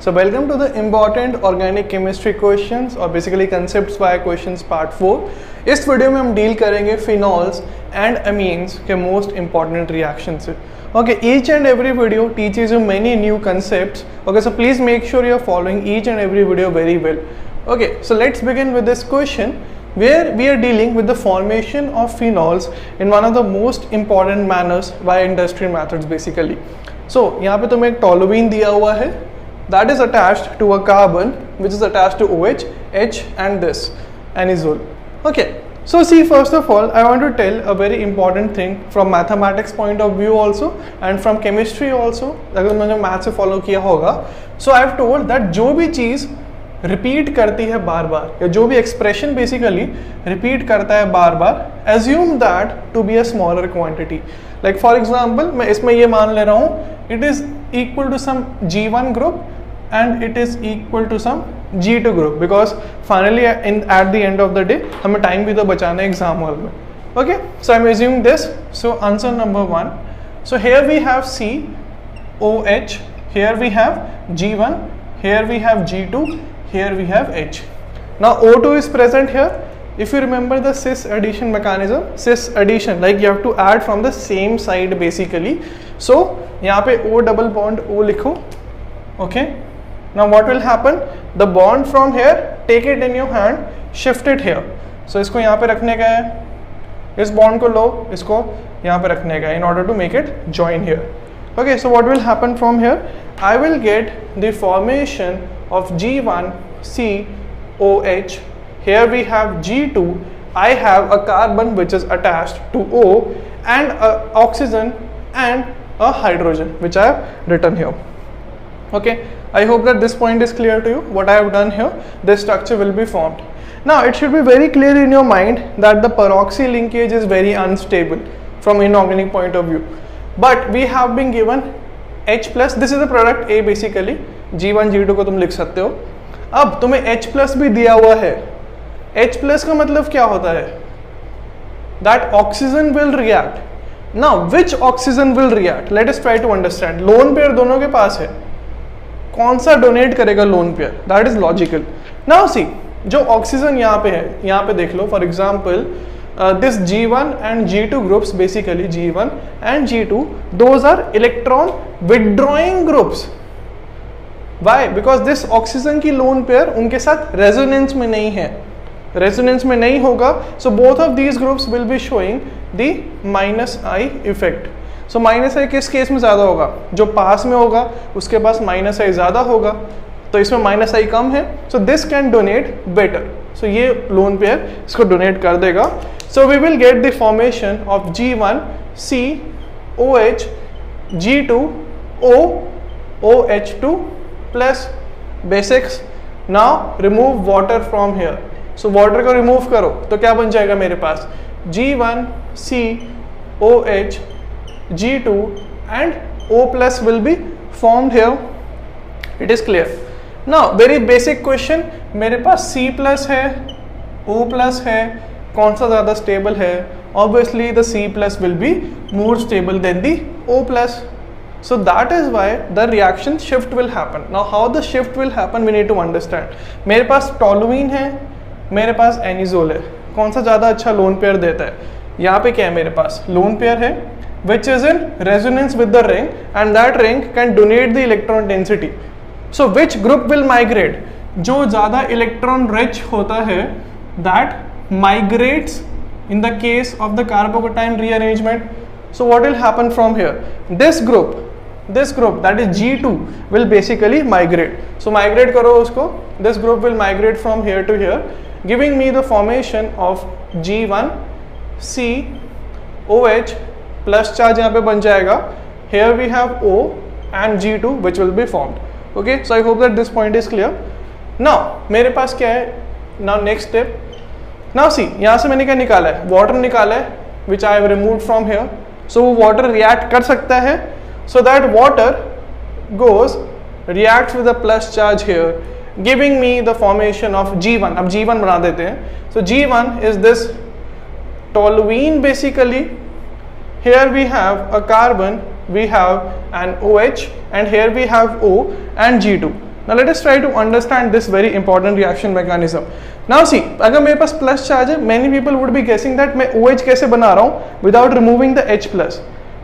So welcome to the important organic chemistry questions और basically concepts by questions part 4. इस video में हम deal करेंगे phenols and amines के most important reactions से. Okay, each and every video teaches you many new concepts. Okay, so please make sure you are following each and every video very well. Okay, so let's begin with this question where we are dealing with the formation of phenols in one of the most important manners by industrial methods basically. So यहाँ पे तुम्हें एक toluene दिया हुआ है that is attached to a carbon which is attached to OH, H and this anisole. Okay, so see, first of all I want to tell a very important thing from mathematics point of view also and from chemistry also. अगर मैंने math से follow किया होगा, so I have told that जो भी चीज़ repeat करती है बार बार या जो भी एक्सप्रेशन बेसिकली रिपीट करता है बार बार, assume that to be a smaller quantity. Like for example मैं इसमें ये मान ले रहा हूँ it is equal to some G1 group and it is equal to some G2 group, because finally in at the end of the day हमें time भी तो बचाना है एग्जाम हॉल में. Okay, so I am assume this. So answer number 1. So here we have COH, here we have G1, here we have G2, here we have H. Now O2 is present here. If you remember the cis addition mechanism, cis addition, like you have to add from the same side basically. So यहाँ पे O double bond O लिखो. Okay. Now what will happen? The bond from here, take it in your hand, shift it here. So इसको यहाँ पे रखने का है, इस bond को लो, इसको यहाँ पे रखने का है in order to make it join here. Okay, so what will happen from here? I will get the formation of G1 COH. Here we have G2. I have a carbon which is attached to O and a oxygen and a hydrogen which I have written here. Okay, I hope that this point is clear to you. What I have done here, this structure will be formed. Now it should be very clear in your mind that the peroxy linkage is very unstable from inorganic point of view. But we have been given H plus. This is the product A basically. G1 G2 को तुम लिख सकते हो. अब तुम्हें H plus भी दिया हुआ है. H plus का मतलब क्या होता है? That oxygen will react. Now which oxygen will react? Let us try to understand. Lone pair दोनों के पास है. कौन सा डोनेट करेगा lone pair? That is logical. Now see, जो ऑक्सीजन यहाँ पे है, यहाँ पे देख लो. For example, this G1 and G2 groups, basically G1 and G2, those are electron withdrawing groups. Why? Because this oxygen की लोन पेयर उनके साथ रेजोनेंस में नहीं है, रेजोनेंस में नहीं होगा. So both of these groups will be showing the minus I effect. So minus I किस केस में ज़्यादा होगा? जो पास में होगा उसके पास माइनस आई ज़्यादा होगा, तो इसमें माइनस आई कम है. So this can donate better. So ये लोन पेयर इसको डोनेट कर देगा. So we will get the formation of G1 COH, G2 OH2 plus basics. Now remove water from here. So water को remove करो तो क्या बन जाएगा मेरे पास? G1 COH, G2 and O plus will be formed here. It is clear. Now very basic question. मेरे पास C plus है, O plus है, कौन सा ज़्यादा stable है? Obviously the C plus will be more stable than the O plus. So that is why the reaction shift will happen. Now how the shift will happen we need to understand. मेरे पास toluene है, मेरे पास anisole है, कौन सा ज़्यादा अच्छा lone pair देता है? यहाँ पे क्या है मेरे पास? लोन पेयर है which is in resonance with the ring and that ring can donate the electron density. So which group will migrate? जो ज़्यादा electron rich होता है that migrates in the case of the carbocation rearrangement. So what will happen from here? This group that is G2 will basically migrate. So migrate करो उसको. This group will migrate from here to here, giving me the formation of G1 COH plus charge यहाँ पे बन जाएगा. Here we have O and G2 which will be formed. Okay, so I hope that this point is clear. Now मेरे पास क्या है? Now next step. Now see, यहाँ से मैंने क्या निकाला है? Water निकाला है which I have removed from here. So water react कर सकता है. So that water goes reacts with a plus charge here, giving me the formation of G1. अब G1 बना देते हैं. So G1 is this toluene basically. Here we have a carbon, we have an OH, and here we have O and G2. Now let us try to understand this very important reaction mechanism. Now see, अगर मेरे पास plus charge है, many people would be guessing that मैं OH कैसे बना रहा हूँ without removing the H plus.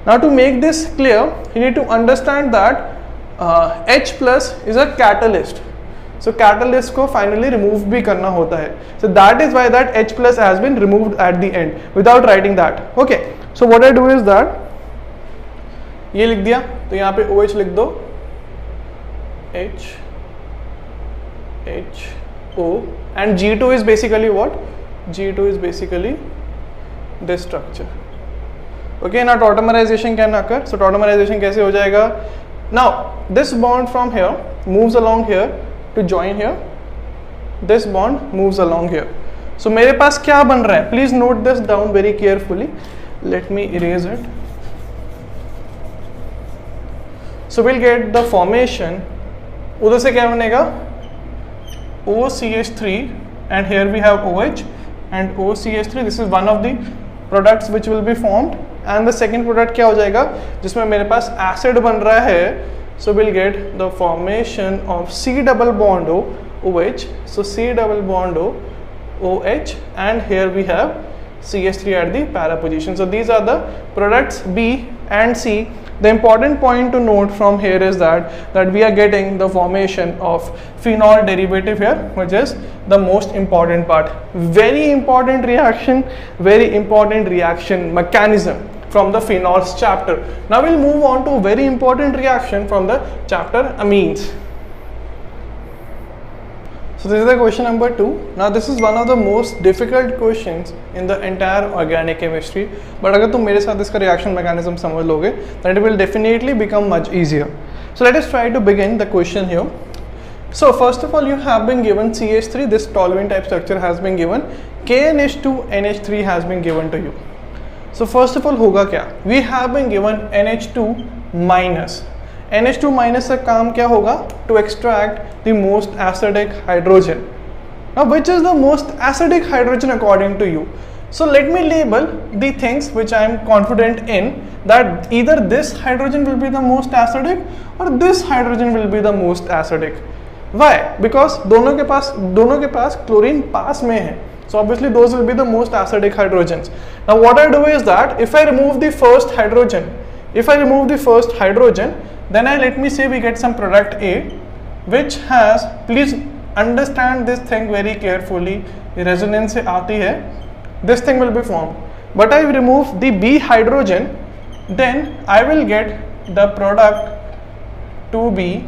Now to make this clear, you need to understand that H plus is a catalyst. So catalyst को finally remove भी करना होता है. So that is why that H plus has been removed at the end without writing that. Okay. So what I do is that ये लिख दिया, तो यहाँ पे OH लिख दो, H O, and G2 is basically what? G2 is basically this structure. Okay, now tautomerization can occur. So tautomerization कैसे हो जाएगा? Now this bond from here moves along here to join here. This bond moves along here. So मेरे पास क्या बन रहा है? Please note this down very carefully. Let me erase it. So we'll get the formation. उधर से क्या बनेगा? OCH3 and here we have OH and OCH3. This is one of the products which will be formed, and the second product क्या हो जाएगा जिसमें मेरे पास acid बन रहा है. So we'll get the formation of C double bond O OH. So C double bond O OH, and here we have CH3 at the para position. So these are the products B and C. The important point to note from here is that we are getting the formation of phenol derivative here, which is the most important part. Very important reaction mechanism from the phenols chapter. Now we'll move on to very important reaction from the chapter amines. So this is the question number 2. Now this is one of the most difficult questions in the entire organic chemistry. But अगर तुम मेरे साथ इसका reaction mechanism समझ लोगे, then it will definitely become much easier. So let us try to begin the question here. So first of all, you have been given CH3. This toluene type structure has been given. KNH2NH3 has been given to you. So first of all होगा क्या? We have been given NH2 minus. NH2 minus का काम क्या होगा? To extract the most acidic hydrogen. Now which is the most acidic hydrogen according to you? So let me label the things which I am confident in, that either this hydrogen will be the most acidic or this hydrogen will be the most acidic. Why? Because दोनों के पास chlorine पास में है. So obviously those will be the most acidic hydrogens. Now what I do is that if I remove the first hydrogen, then let me say we get some product A which has, please understand this thing very carefully, resonance से आती है, this thing will be formed. But I remove the B hydrogen, then I will get the product to be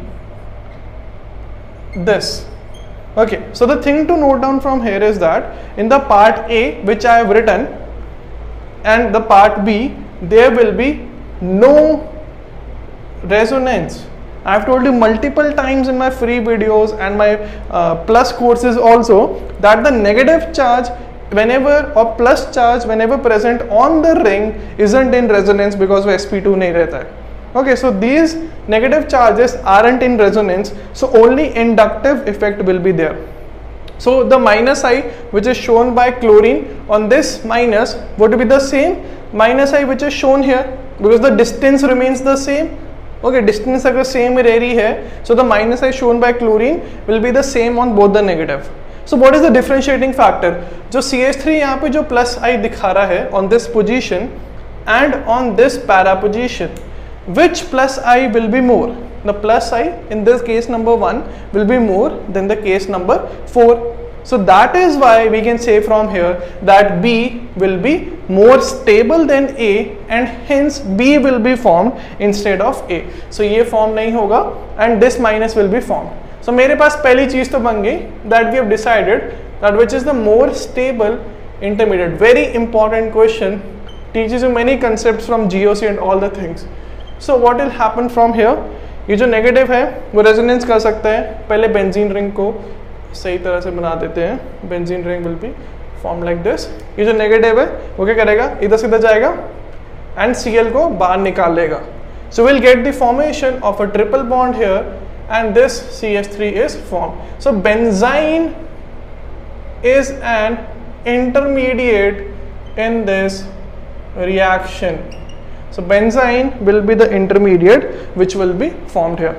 this. Okay, so the thing to note down from here is that in the part A which I have written and the part B, there will be no resonance. I have told you multiple times in my free videos and my plus courses also that the negative charge whenever or plus charge whenever present on the ring isn't in resonance because वो sp2 नहीं रहता है. Okay, so these negative charges aren't in resonance, so only inductive effect will be there. So the minus I which is shown by chlorine on this minus would be the same minus I which is shown here because the distance remains the same. Okay, distance अगर same रह रही है, so the minus I shown by chlorine will be the same on both the negative. So what is the differentiating factor? जो CH3 यहाँ पे जो plus I दिखा रहा है on this position and on this para position, which plus I will be more? The plus I in this case number 1 will be more than the case number 4. So that is why we can say from here that B will be more stable than A and hence B will be formed instead of A. So ये form नहीं होगा and this minus will be formed. So मेरे पास पहली चीज तो बन गई that we have decided that which is the more stable intermediate. Very important question, teaches you many concepts from GOC and all the things. So what will happen from here? ये जो negative है वो resonance कर सकता है. पहले benzene ring को सही तरह से बना देते हैं. Benzene ring will be form like this. ये जो नेगेटिव है वो क्या करेगा? इधर से इधर जाएगा एंड Cl को बाहर निकाल लेगा. So we'll get the formation of a triple bond here and this CH3 is formed. So benzene is an intermediate in this reaction. So benzene will be the intermediate which will be formed here.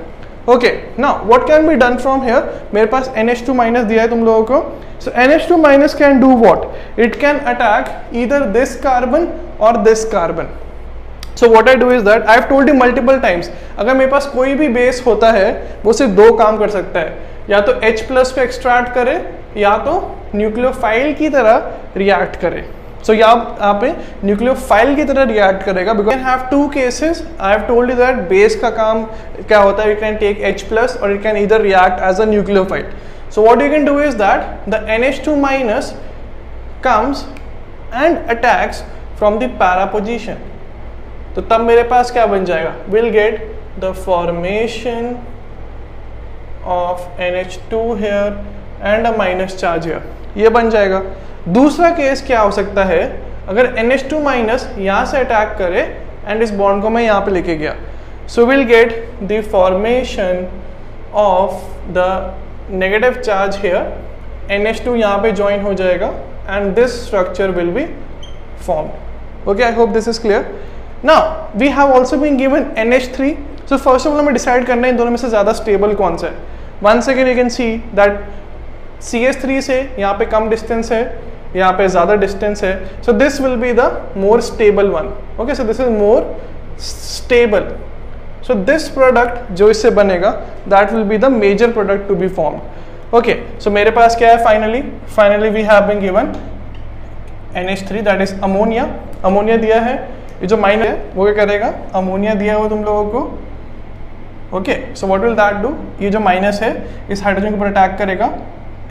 Okay, now what can be done from here, मेरे पास NH2 minus दिया है तुम लोगों को, so NH2 minus can do what, it can attack either this carbon और this carbon. So what I do is that I have told you multiple times, अगर मेरे पास कोई भी बेस होता है वो सिर्फ दो काम कर सकता है, या तो H प्लस को एक्सट्रैक्ट करे या तो न्यूक्लियोफाइल की तरह रिएक्ट करे. सो यहाँ पे न्यूक्लियोफाइल की तरह रिएक्ट करेगा, because can have two cases. I have told you that base का काम क्या होता है, you can take H plus और you can either react as a nucleophile. So what you can do is that the NH2 minus comes and attacks from the para position. तो तब मेरे पास क्या बन जाएगा, will get the formation of NH2 here and a minus charge here, ये बन जाएगा. दूसरा केस क्या हो सकता है, अगर NH2 माइनस यहाँ से अटैक करे एंड इस बॉन्ड को मैं यहाँ पे लेके गया, so will get the formation of the negative charge here, NH2 यहाँ पे ज्वाइन हो जाएगा and this structure will be formed. Okay, I hope this is clear. Now we have also been given NH3. So first of all हमें decide करना है इन दोनों में से ज़्यादा स्टेबल कौन सा है. Once again you can see that CH3 से यहाँ पे कम डिस्टेंस है, यहाँ पे ज़्यादा डिस्टेंस है. So this will be the more stable one. Okay, so this is more stable. So this product जो इससे बनेगा that will be the major product to be formed. Okay, so मेरे पास क्या है finally we have been given NH3 that is ammonia. Ammonia दिया है, ये जो माइनस है वो क्या करेगा, अमोनिया दिया हो तुम लोगों को. Okay, so what will that do, ये जो माइनस है इस हाइड्रोजन के ऊपर अटैक करेगा,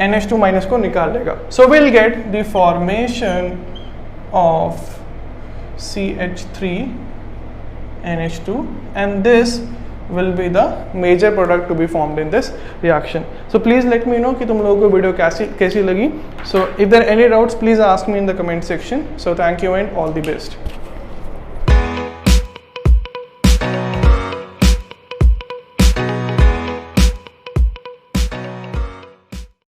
NH2 माइनस को निकाल लेगा. सो will get the formation of CH3 NH2 and this will be the major product to be formed in this reaction. So please let me know कि तुम लोगों को वीडियो कैसी लगी. So if there are any doubts please ask me in the comment section. So thank you and all the best.